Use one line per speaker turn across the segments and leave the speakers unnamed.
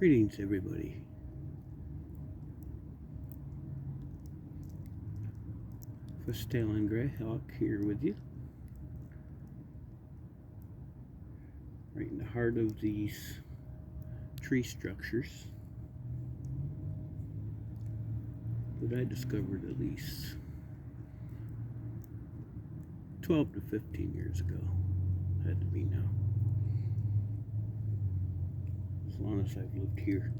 Greetings, everybody. Fistale Greyhawk here with you. Right in the heart of these tree structures that I discovered at least 12 to 15 years ago. Had to be now. As long as I've lived here.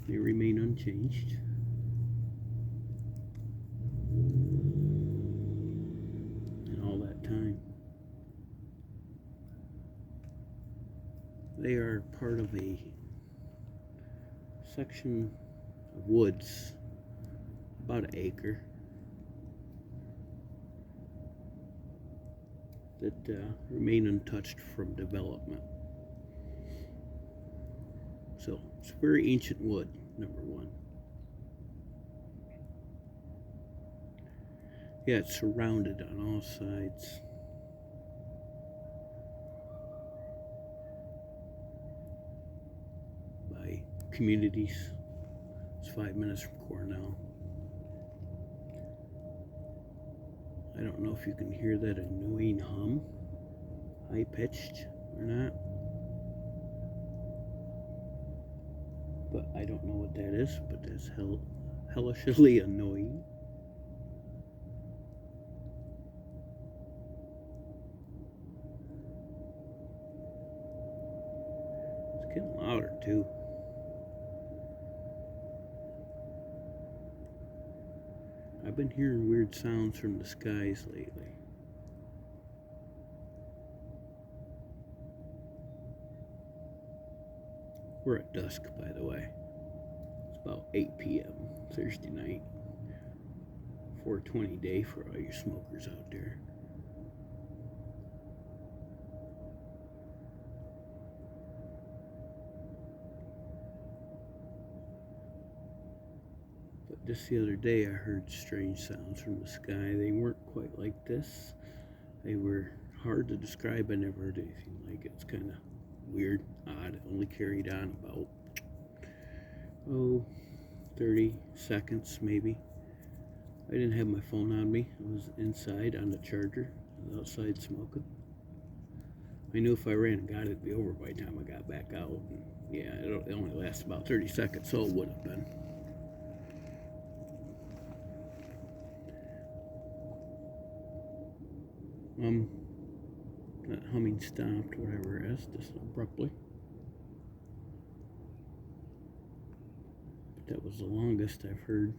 They remain unchanged. And all that time. They are part of a section of woods, about an acre, that remain untouched from development. So it's very ancient wood, number one. Yeah, it's surrounded on all sides. By communities. It's 5 minutes from Cornell. I don't know if you can hear that annoying hum, high-pitched or not, but I don't know what that is, but that's hellishly annoying. It's getting louder too. I've been hearing weird sounds from the skies lately. We're at dusk, by the way. It's about 8 p.m. Thursday night. 420 day for all you smokers out there. But just the other day I heard strange sounds from the sky. They weren't quite like this. They were hard to describe. I never heard anything like it. It's kind of weird, odd. It only carried on about 30 seconds maybe. I didn't have my phone on me. I was inside on the charger. I was outside smoking. I knew if I ran and got it, it'd be over by the time I got back out. And yeah, it only lasts about 30 seconds, so it would have been. That humming stopped, whatever it is, just abruptly. But that was the longest I've heard,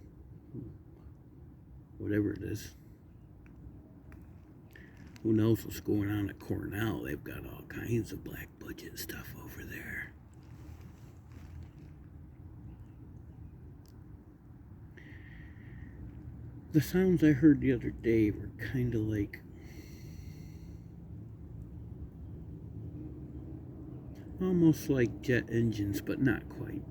whatever it is. Who knows what's going on at Cornell? They've got all kinds of black budget stuff over there. The sounds I heard the other day were kind of like almost like jet engines, but not quite.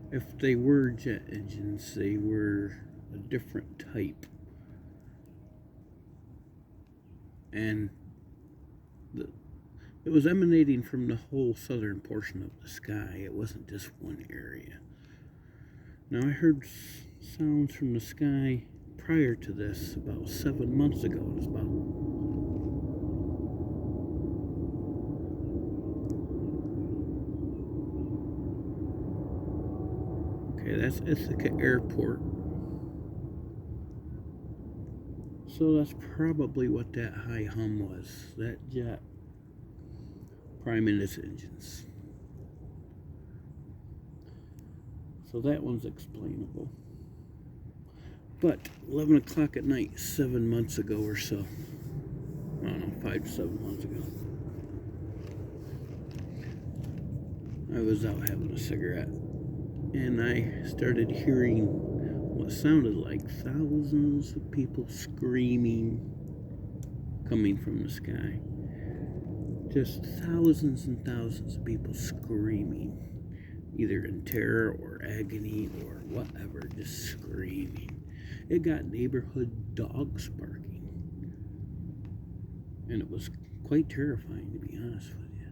If they were jet engines, they were a different type. And it was emanating from the whole southern portion of the sky. It wasn't just one area. Now, I heard sounds from the sky prior to this about 7 months ago. It was about that's Ithaca Airport. So that's probably what that high hum was. That jet priming its engines. So that one's explainable. But 11 o'clock at night, 7 months ago or so. I don't know, 5 to 7 months ago. I was out having a cigarette. And I started hearing what sounded like thousands of people screaming coming from the sky. Just thousands and thousands of people screaming, either in terror or agony or whatever, just screaming. It got neighborhood dogs barking. And it was quite terrifying, to be honest with you.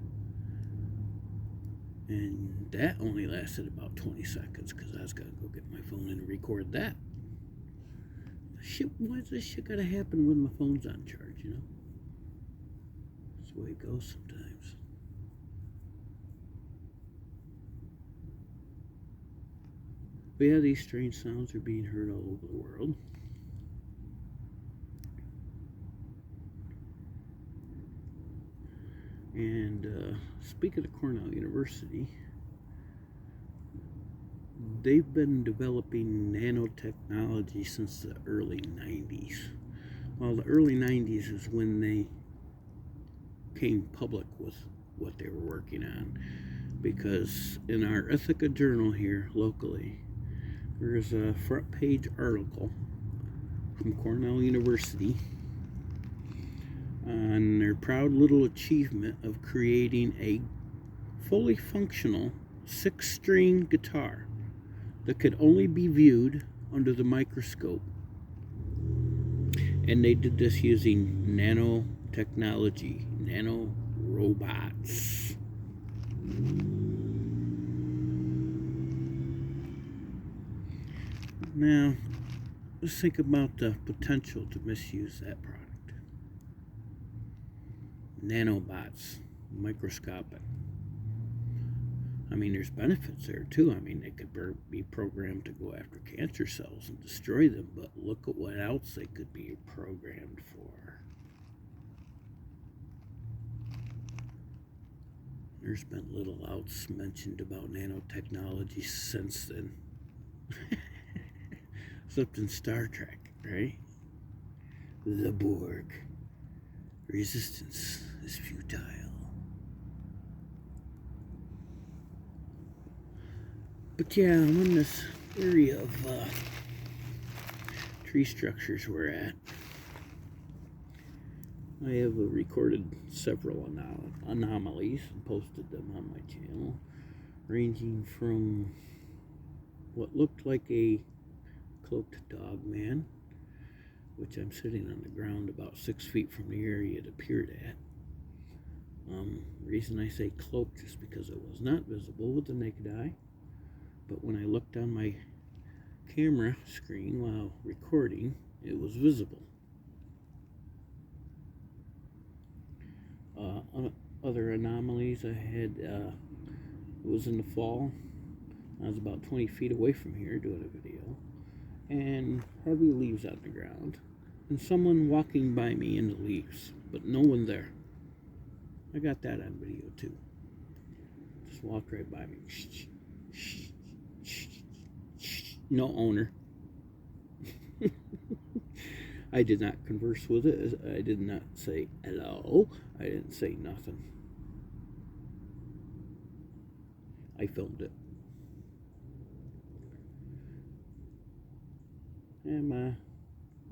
And that only lasted about 20 seconds because I was going to go get my phone and record that. Shit, why does this shit gotta happen when my phone's on charge, you know? That's the way it goes sometimes. But yeah, these strange sounds are being heard all over the world. And speaking of Cornell University, they've been developing nanotechnology since the early 90s. Well, the early 90s is when they came public with what they were working on. Because in our Ithaca Journal here locally, there's a front page article from Cornell University on their proud little achievement of creating a fully functional 6-string guitar that could only be viewed under the microscope. And they did this using nanotechnology, nano robots. Now, let's think about the potential to misuse that product. Nanobots, microscopic. I mean, there's benefits there too. I mean, they could be programmed to go after cancer cells and destroy them, but look at what else they could be programmed for. There's been little else mentioned about nanotechnology since then. Except in Star Trek, right? The Borg. Resistance is futile. But yeah, I'm in this area of tree structures we're at. I have recorded several anomalies and posted them on my channel, ranging from what looked like a cloaked dog man, which I'm sitting on the ground about 6 feet from the area it appeared at. Reason I say cloaked is because it was not visible with the naked eye, but when I looked on my camera screen while recording, it was visible. Other anomalies I had, it was in the fall. I was about 20 feet away from here doing a video, and heavy leaves on the ground, and someone walking by me in the leaves, but no one there. I got that on video too. Just walked right by me. No owner. I did not converse with it. I did not say hello. I didn't say nothing. I filmed it. And my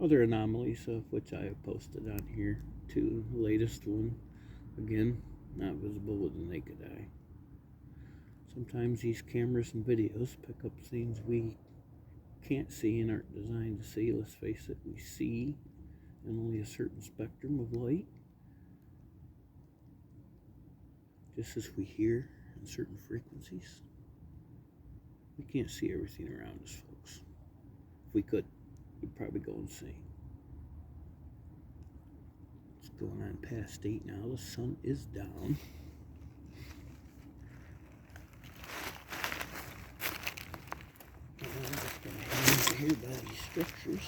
other anomalies, of which I have posted on here too. The latest one, again, not visible with the naked eye. Sometimes these cameras and videos pick up things we can't see and aren't designed to see. Let's face it, we see in only a certain spectrum of light, just as we hear in certain frequencies. We can't see everything around us, folks. If we could, we'd probably go insane. It's going on past 8 now. The sun is down. And I'm just going to hang over here by these structures.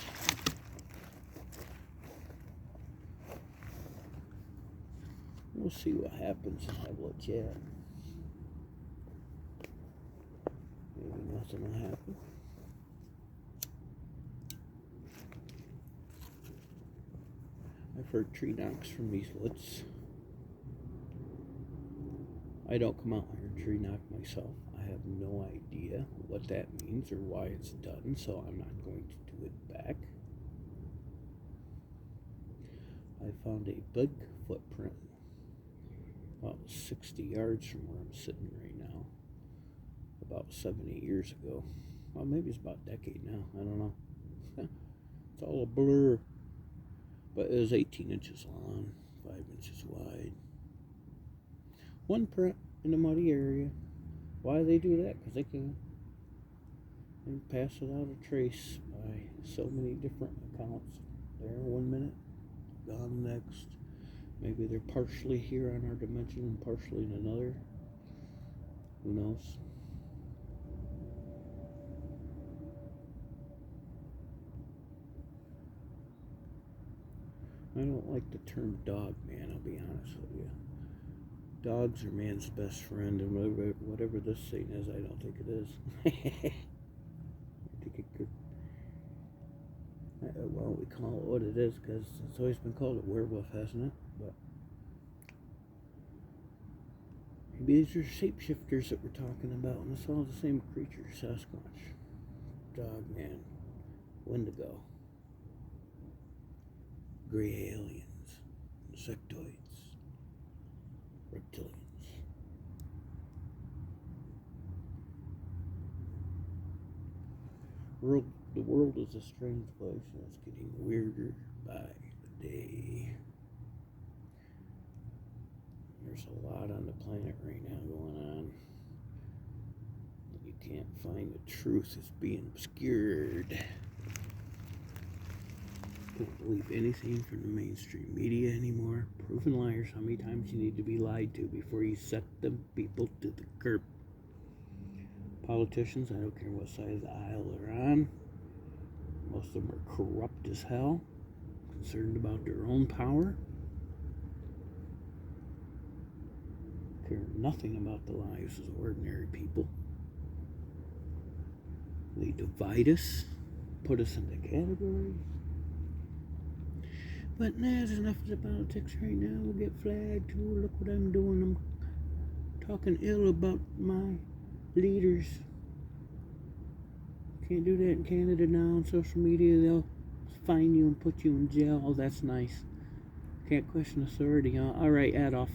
We'll see what happens and have a little chat. Maybe nothing will happen. I've heard tree knocks from these woods. I don't come out here and tree knock myself. I have no idea what that means or why it's done, so I'm not going to do it back. I found a big footprint about 60 yards from where I'm sitting right now, about 7-8 years ago. Well, maybe it's about a decade now. I don't know. It's all a blur. But it was 18 inches long, 5 inches wide. One print in a muddy area. Why do they do that? Because they can. And pass without a trace by so many different accounts. There 1 minute, gone next. Maybe they're partially here on our dimension and partially in another. Who knows? I don't like the term dog man, I'll be honest with you. Dogs are man's best friend, and whatever this thing is, I don't think it is. I think it could. Well, we call it what it is because it's always been called a werewolf, hasn't it? But maybe these are shapeshifters that we're talking about, and it's all the same creature: Sasquatch, dog man, Wendigo, gray aliens, insectoids, reptilians. The world is a strange place, and it's getting weirder by the day. There's a lot on the planet right now going on. You can't find the truth. It's being obscured. Don't believe anything from the mainstream media anymore. Proven liars. How many times you need to be lied to before you set them people to the curb? Politicians, I don't care what side of the aisle they're on. Most of them are corrupt as hell, concerned about their own power. Care nothing about the lives of ordinary people. They divide us, put us into categories. But there's enough of the politics right now. We'll get flagged too. Look what I'm doing. I'm talking ill about my leaders. Can't do that in Canada now on social media. They'll fine you and put you in jail. Oh, that's nice. Can't question authority. All right, Adolf.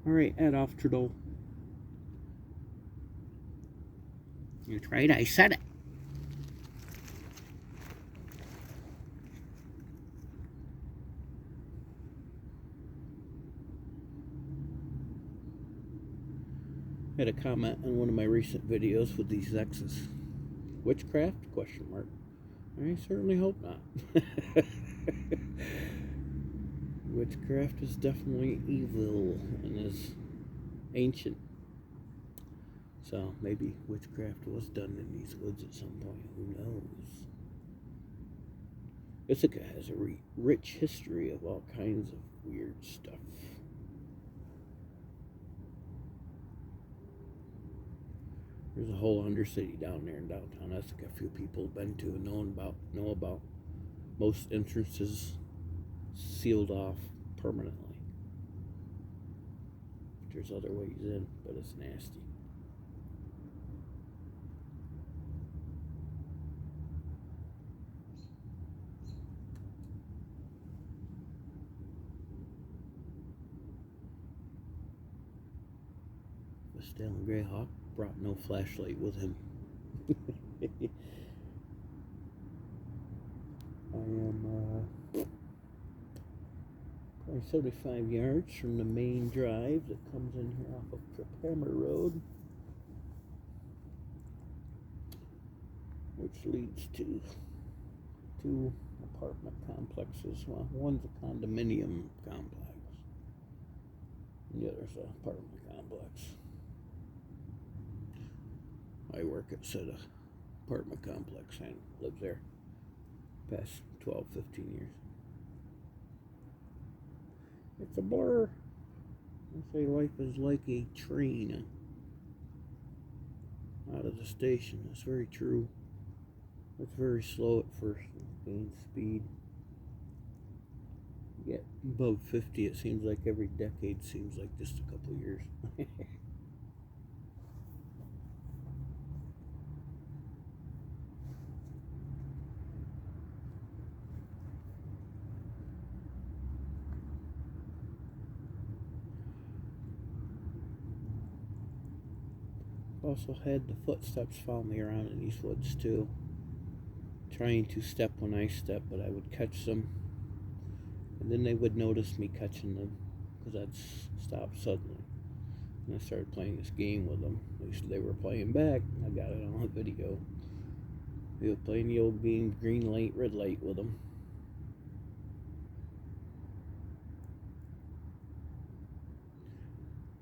All right, Adolf Trudeau. That's right, I said it. I had a comment on one of my recent videos with these X's. Witchcraft? Question mark. I certainly hope not. Witchcraft is definitely evil and is ancient. So maybe witchcraft was done in these woods at some point. Who knows? Ithaca has a rich history of all kinds of weird stuff. There's a whole undercity down there in downtown Ithaca. A few people have been to and know about. Most entrances sealed off permanently. There's other ways in, but it's nasty. The Stanley Greyhawk brought no flashlight with him. I am probably 75 yards from the main drive that comes in here off of Triphammer Road, which leads to two apartment complexes. Well, one's a condominium complex, and the other's an apartment complex. I work at said apartment complex and live there past 12, 15 years. It's a blur. I say life is like a train out of the station. That's very true. It's very slow at first, gains speed. You get above 50, it seems like every decade seems like just a couple of years. Also had the footsteps follow me around in these woods too, trying to step when I step, but I would catch them And then they would notice me catching them because I'd stop suddenly. And I started playing this game with them. They were playing back. I got it on video. We were playing the old game, green light, red light with them.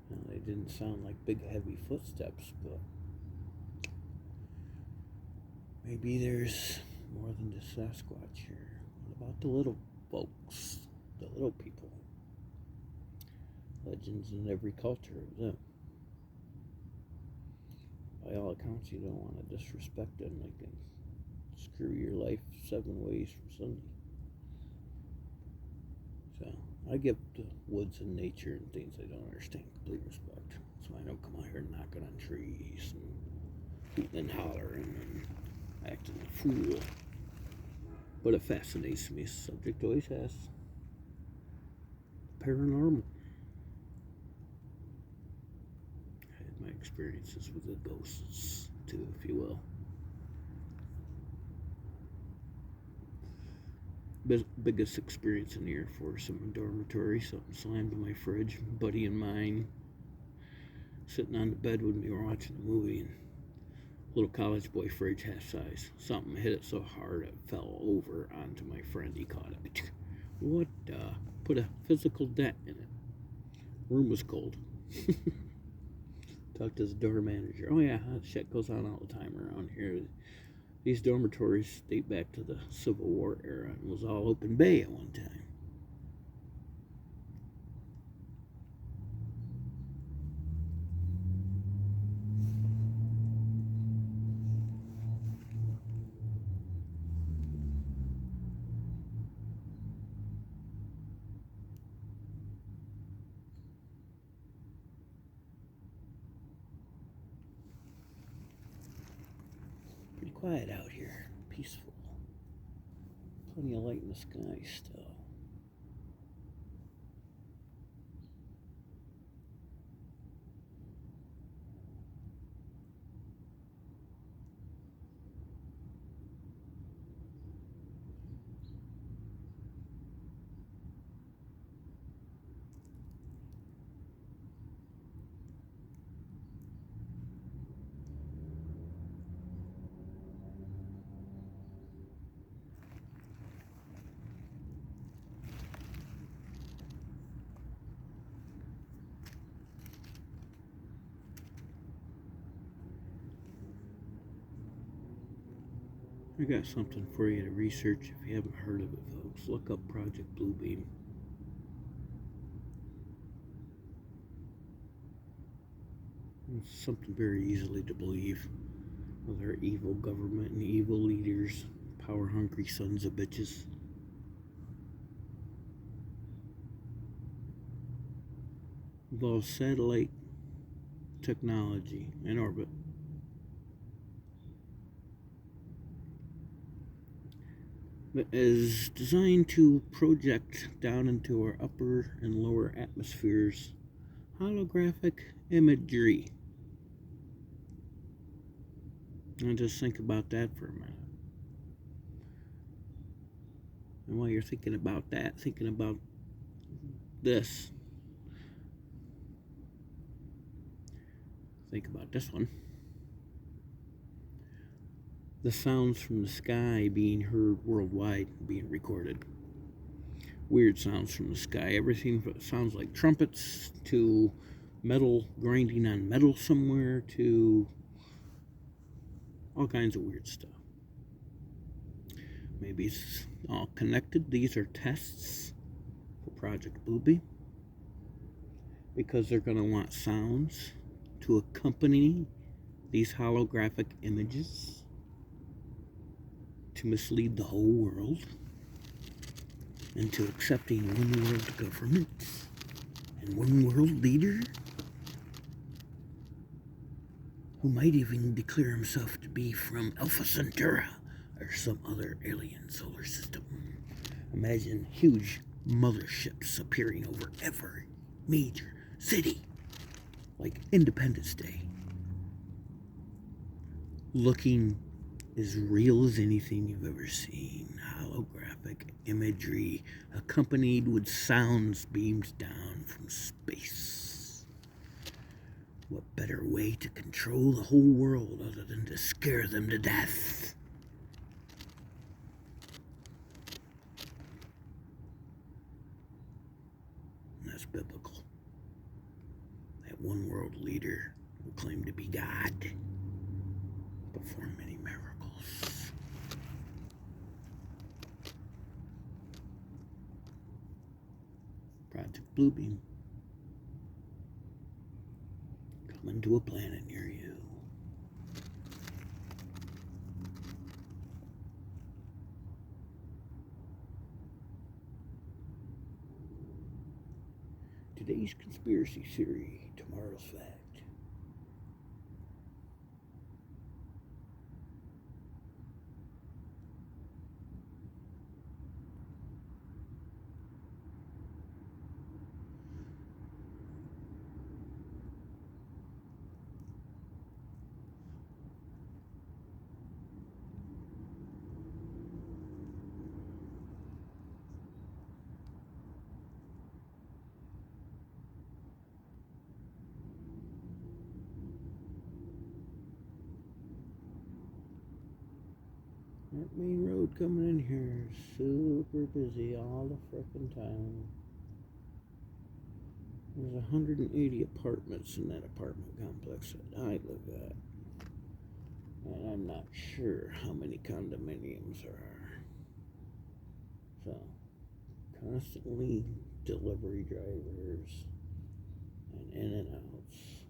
Now, they didn't sound like big, heavy footsteps, but maybe there's more than just Sasquatch here. What about the little folks, the little people? Legends in every culture of them. By all accounts, you don't want to disrespect them. They can screw your life 7 ways from Sunday. So I give the woods and nature and things I don't understand complete respect. So I don't come out here knocking on trees and hooting and hollering and acting a fool. But it fascinates me. The subject always has. Paranormal. I had my experiences with the ghosts too, if you will. Biggest experience in the Air Force in my dormitory. Something slammed in my fridge. A buddy of mine sitting on the bed with me, we were watching a movie, and little college boy fridge half size. Something hit it so hard it fell over onto my friend. He caught it. What? Put a physical dent in it. Room was cold. Talked to the door manager. Oh yeah, that shit goes on all the time around here. These dormitories date back to the Civil War era and was all open bay at one time. Pretty quiet out here, peaceful. Plenty of light in the sky still. I got something for you to research if you haven't heard of it, folks. Look up Project Bluebeam. It's something very easily to believe with our evil government and evil leaders, power-hungry sons of bitches. Involves satellite technology in orbit. That is designed to project down into our upper and lower atmospheres holographic imagery. And just think about that for a minute. And while you're thinking about that, thinking about this, think about this one. The sounds from the sky being heard worldwide, being recorded. Weird sounds from the sky. Everything that sounds like trumpets to metal grinding on metal somewhere to all kinds of weird stuff. Maybe it's all connected. These are tests for Project Bluebeam because they're going to want sounds to accompany these holographic images to mislead the whole world into accepting one world government and one world leader who might even declare himself to be from Alpha Centauri or some other alien solar system. Imagine huge motherships appearing over every major city, like Independence Day, looking as real as anything you've ever seen. Holographic imagery accompanied with sounds beamed down from space. What better way to control the whole world other than to scare them to death? And that's biblical. That one world leader who claimed to be God performed many miracles. Project Bluebeam. Coming to a planet near you. Today's conspiracy theory, tomorrow's fact. That main road coming in here is super busy all the frickin' time. There's 180 apartments in that apartment complex that I live at. And I'm not sure how many condominiums there are. So, constantly delivery drivers and in and outs.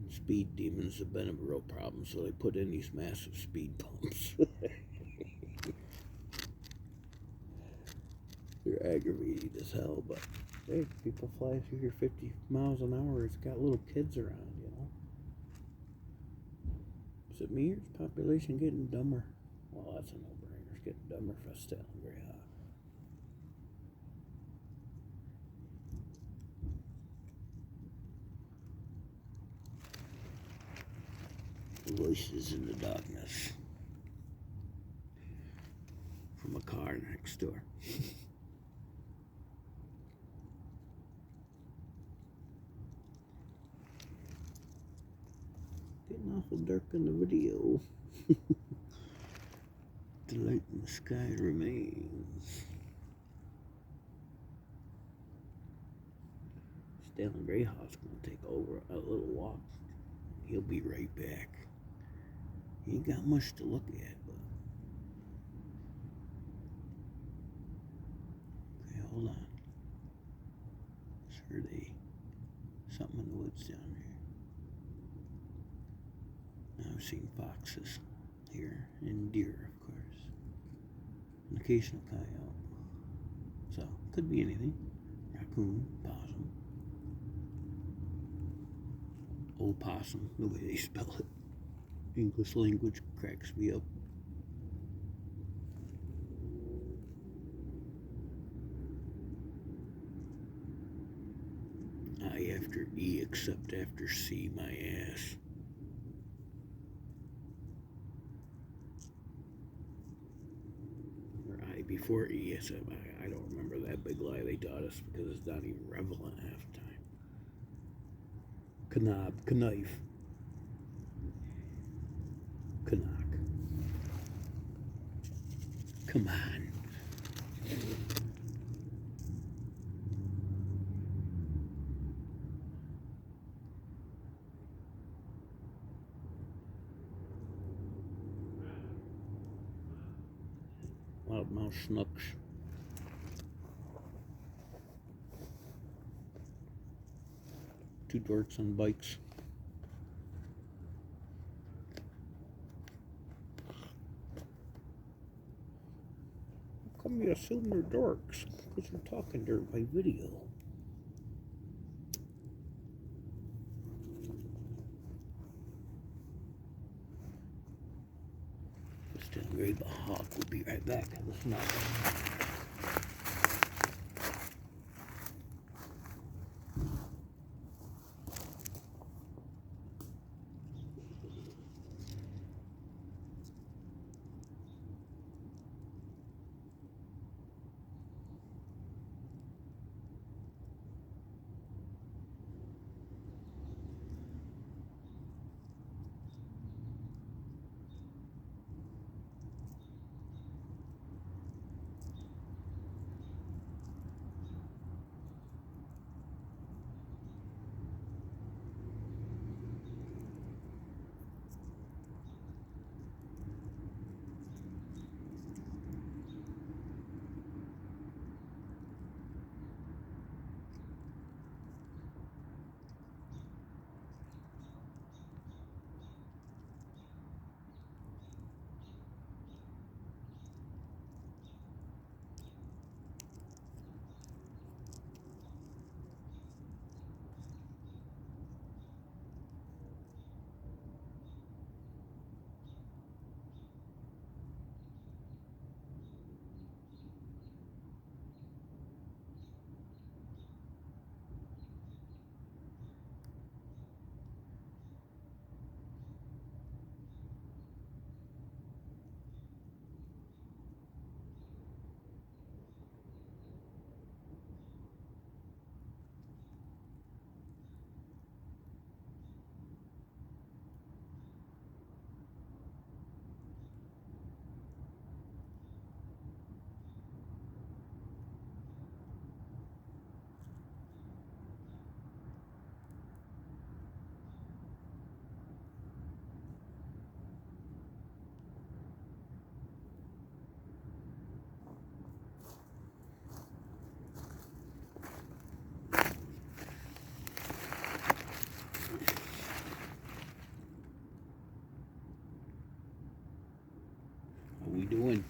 Speed demons have been a real problem, so they put in these massive speed bumps. They're aggravating as hell, but hey, people fly through here 50 miles an hour. It's got little kids around, you know. Is it me or is population getting dumber? Well, that's a no-brainer. It's getting dumber for Stanley Greyhawk. Voices in the darkness from a car next door. Getting awful dark in the video. The light in the sky remains. Stanley Greyhawk's gonna take over a little walk. He'll be right back. He ain't got much to look at, but okay, hold on. Sure, something in the woods down there. I've seen foxes here and deer, of course, an occasional coyote. So could be anything. Raccoon, possum, opossum, the way they spell it. English language cracks me up. I after E except after C, my ass. Or I before E, I don't remember that big lie they taught us because it's not even relevant half the time. Knob, knife. Canuck. Come on. Loudmouth snooks. Two dorks on bikes. How come you assume they're dorks? Because they're talking during my video. Stanley Greyhawk will be right back. Listen up. How we doing?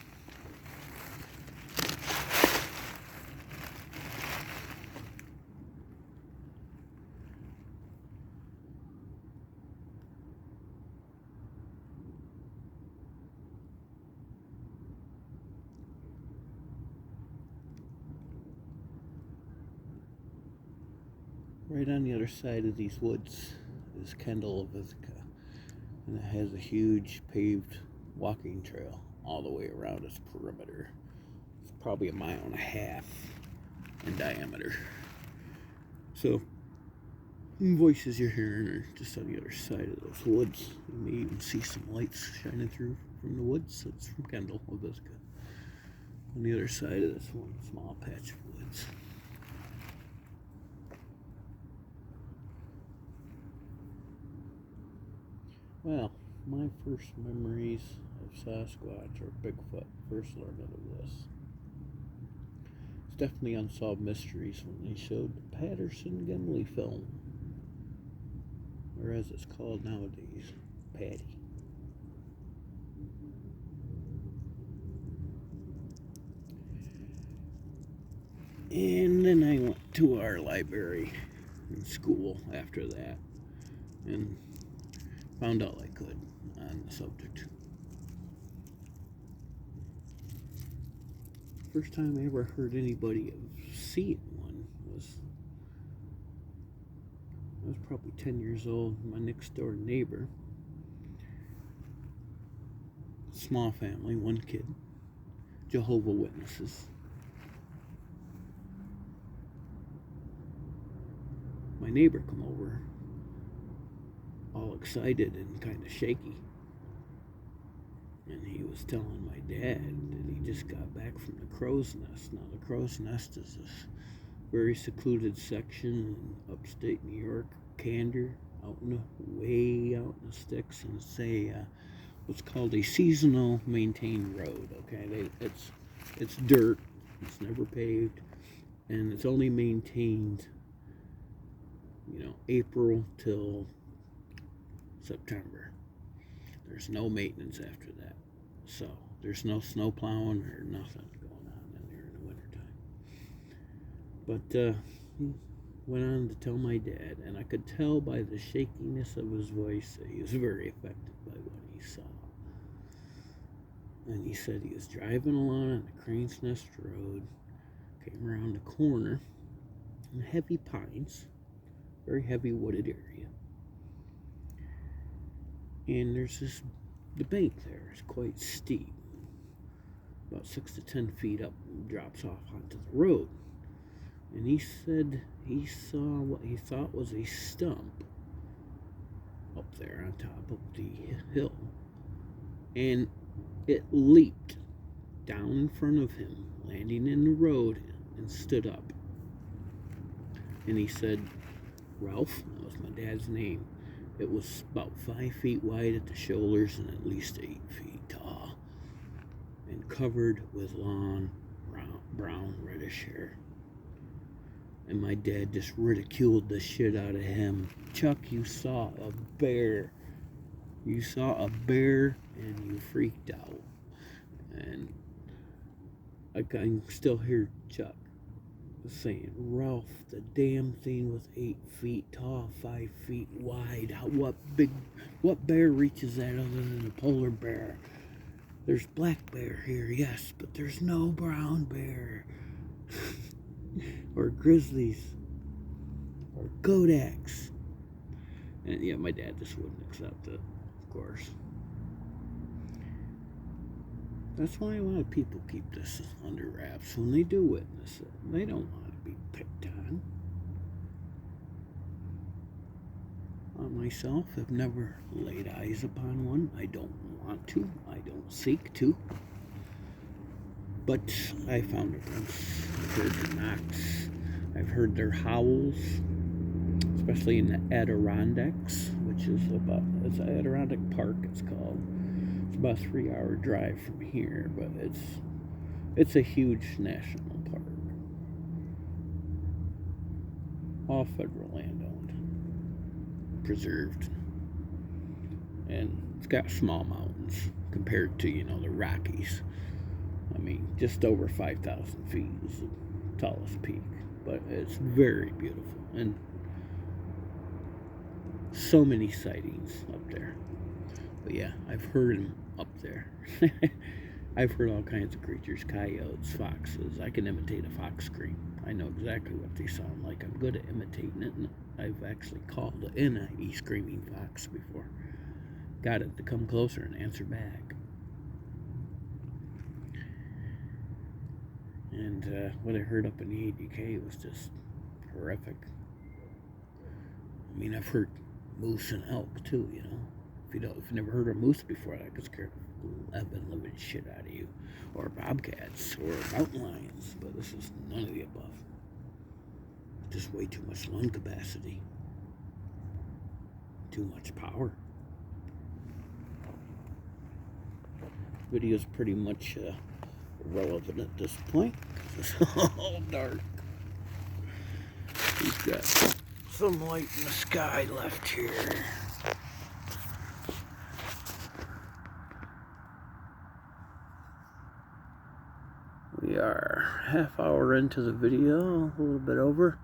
Right on the other side of these woods is Kendall, Avisca, and it has a huge paved walking trail all the way around its perimeter. It's probably 1.5 miles in diameter. So, the voices you're hearing are just on the other side of those woods. You may even see some lights shining through from the woods. It's from Kendall, Avisca. On the other side of this one small patch of woods. Well, my first memories of Sasquatch or Bigfoot, first learned of this. It's definitely Unsolved Mysteries when they showed the Patterson-Gimli film, or as it's called nowadays, Patty. And then I went to our library in school after that and found all I could on the subject. First time I ever heard anybody of seeing one was, I was probably 10 years old. My next door neighbor, small family, one kid, Jehovah Witnesses. My neighbor come over, all excited and kind of shaky. And he was telling my dad that he just got back from the Crow's Nest. Now, the Crow's Nest is this very secluded section in upstate New York, Candor, way out in the sticks, and it's what's called a seasonal maintained road. Okay, it's dirt, it's never paved, and it's only maintained, April till September. There's no maintenance after that. So there's no snow plowing or nothing going on in there in the wintertime. But he went on to tell my dad, and I could tell by the shakiness of his voice that he was very affected by what he saw. And he said he was driving along on the Crane's Nest Road, came around the corner, in heavy pines, very heavy wooded area. And there's the bank there is quite steep, about 6 to 10 feet up, and drops off onto the road. And he said he saw what he thought was a stump up there on top of the hill, and it leaped down in front of him, landing in the road, and stood up. And he said, Ralph, that was my dad's name. It was about 5 feet wide at the shoulders and at least 8 feet tall, and covered with long, brown, reddish hair. And my dad just ridiculed the shit out of him. Chuck, you saw a bear. You saw a bear and you freaked out. And I can still hear Chuck saying, Ralph, the damn thing was 8 feet tall, 5 feet wide. What bear reaches that other than a polar bear? There's black bear here, yes, but there's no brown bear. Or grizzlies. Or Kodaks. And yeah, my dad just wouldn't accept it, of course. That's why a lot of people keep this under wraps when they do witness it. They don't want to be picked on. I myself have never laid eyes upon one. I don't want to. I don't seek to. But I found their prints. I've heard their knocks. I've heard their howls, especially in the Adirondacks, which is it's Adirondack Park, it's called. It's about a 3-hour drive from here, but it's a huge national park. All federal land owned, preserved, and It's got small mountains compared to, the Rockies. I mean, just over 5,000 feet is the tallest peak, but it's very beautiful, and so many sightings up there. But yeah, I've heard them up there. I've heard all kinds of creatures, coyotes, foxes. I can imitate a fox scream. I know exactly what they sound like. I'm good at imitating it, and I've actually called in a screaming fox before. Got it to come closer and answer back. And what I heard up in the ADK was just horrific. I mean, I've heard moose and elk too, If you've never heard of moose before, that could scare the living shit out of you. Or bobcats, or mountain lions, but this is none of the above. Just way too much lung capacity. Too much power. Video's pretty much irrelevant at this point, because it's all dark. We've got some light in the sky left here. We are half hour into the video, a little bit over.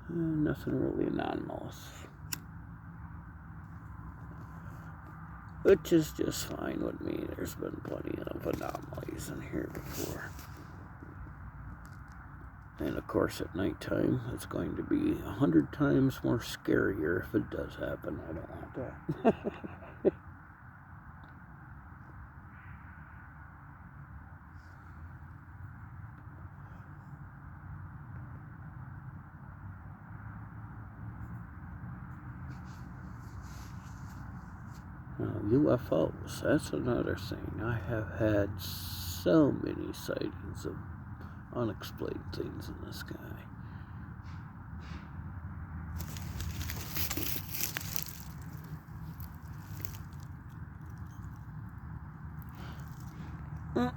Nothing really anomalous. Which is just fine with me. There's been plenty of anomalies in here before. And of course at nighttime, it's going to be 100 times more scarier if it does happen. I don't want that. UFOs, that's another thing. I have had so many sightings of unexplained things in the sky.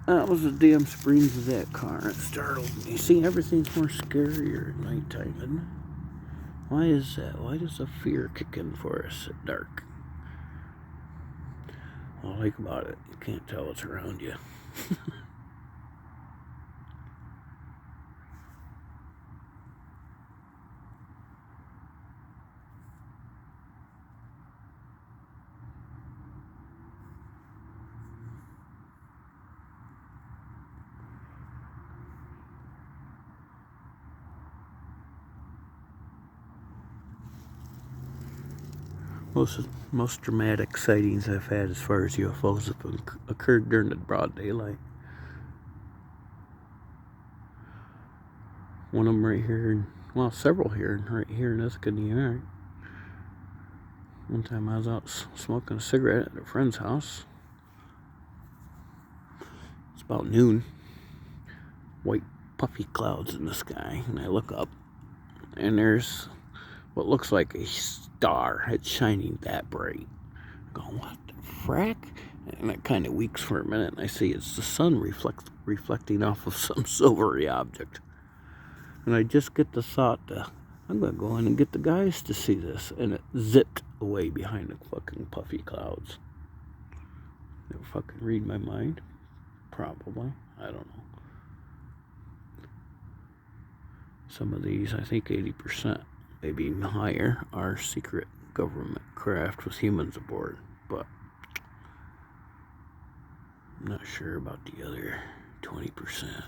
That was the damn springs of that car. It startled me. See, everything's more scarier at nighttime, isn't it? Why is that? Why does the fear kick in for us at dark? All I like about it, you can't tell what's around you. Most dramatic sightings I've had as far as UFOs have occurred during the broad daylight. One of them right here, several right here in Ithaca, New York. One time I was out smoking a cigarette at a friend's house. It's about noon. White puffy clouds in the sky, and I look up, and there's what looks like a star. It's shining that bright. I'm going, what the frack? And it kind of weaks for a minute, and I see it's the sun reflecting off of some silvery object. And I just get the thought, I'm going to go in and get the guys to see this. And it zipped away behind the fucking puffy clouds. They fucking read my mind? Probably. I don't know. Some of these, I think 80%, maybe even higher, are secret government craft with humans aboard. But I'm not sure about the other 20%.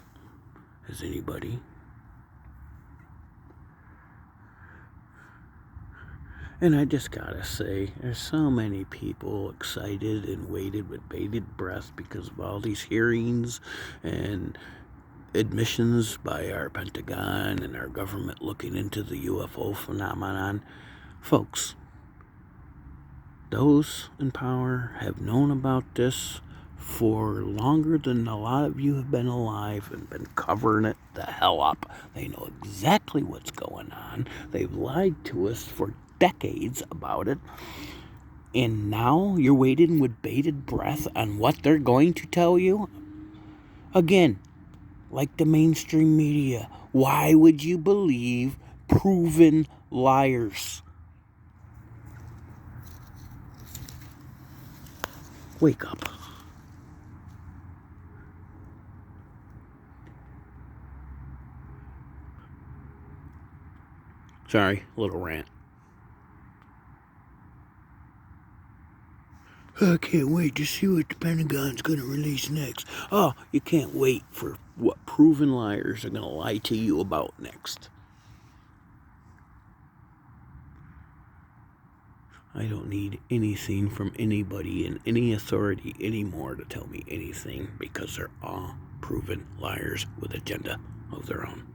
Has anybody? And I just gotta say, there's so many people excited and waited with bated breath because of all these hearings and admissions by our Pentagon and our government looking into the UFO phenomenon. Folks, those in power have known about this for longer than a lot of you have been alive and been covering it the hell up. They know exactly what's going on. They've lied to us for decades about it. And now you're waiting with bated breath on what they're going to tell you? Again, like the mainstream media, why would you believe proven liars? Wake up. Sorry, a little rant. I can't wait to see what the Pentagon's going to release next. Oh, you can't wait for what proven liars are going to lie to you about next. I don't need anything from anybody in any authority anymore to tell me anything, because they're all proven liars with agenda of their own.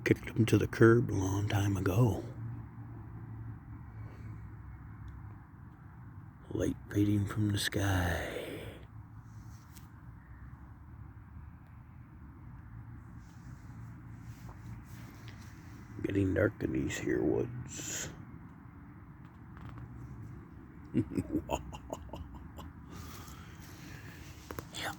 Kicked them to the curb a long time ago. Light fading from the sky. Getting dark in these here woods. Yeah.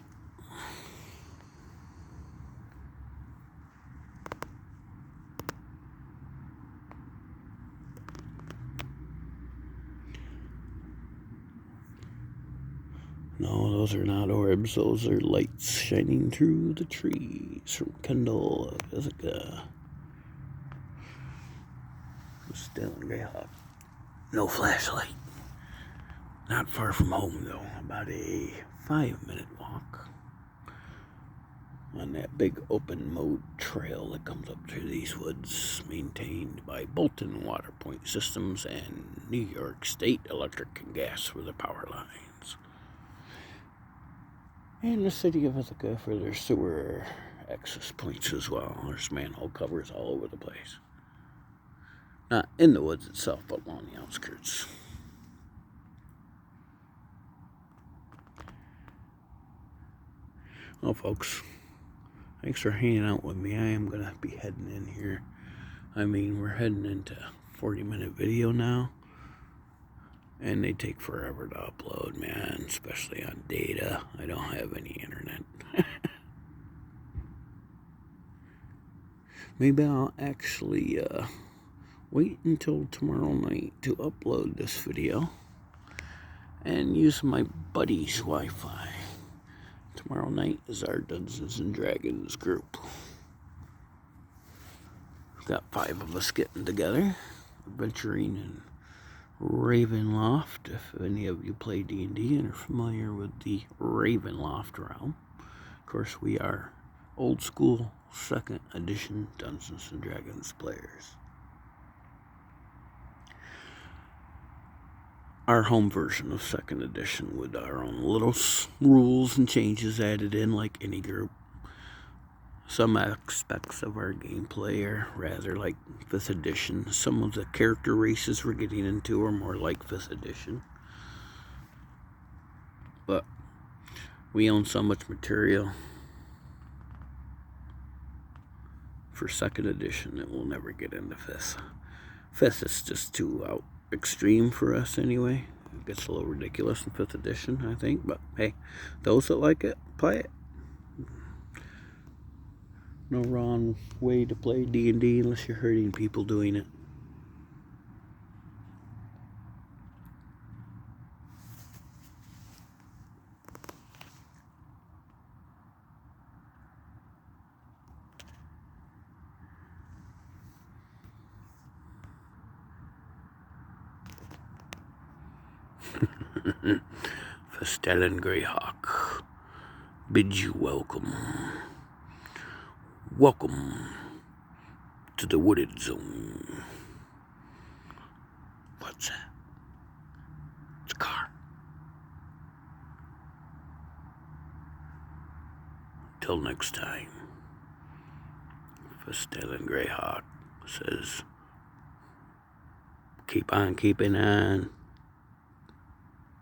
No, those are not orbs. Those are lights shining through the trees from Kendall, Ithaca. Still in Greyhawk. No flashlight. Not far from home, though. About a 5-minute walk on that big open mode trail that comes up through these woods, maintained by Bolton Water Point Systems and New York State Electric and Gas for the power lines. And the city of Ithaca for their sewer access points as well. There's manhole covers all over the place. Not in the woods itself, but along the outskirts. Well, folks, thanks for hanging out with me. I am going to be heading in here. I mean, we're heading into 40-minute video now. And they take forever to upload, man, especially on data. I don't have any internet. Maybe I'll actually wait until tomorrow night to upload this video and use my buddy's Wi-Fi. Tomorrow night is our Dungeons and Dragons group. We've got 5 of us getting together, adventuring in Ravenloft. If any of you play D&D and are familiar with the Ravenloft realm, of course we are old school 2nd edition Dungeons and Dragons players. Our home version of 2nd edition with our own little rules and changes added in like any group. Some aspects of our gameplay are rather like 5th edition. Some of the character races we're getting into are more like 5th edition. But we own so much material for 2nd edition that we'll never get into 5th. 5th is just too out extreme for us anyway. It gets a little ridiculous in 5th edition, I think. But hey, those that like it, play it. No wrong way to play D&D unless you're hurting people doing it. Festellan Greyhawk bids you welcome. Welcome to the wooded zone. What's that? It's a car. Till next time, Festellan Greyhawk says, keep on keeping on.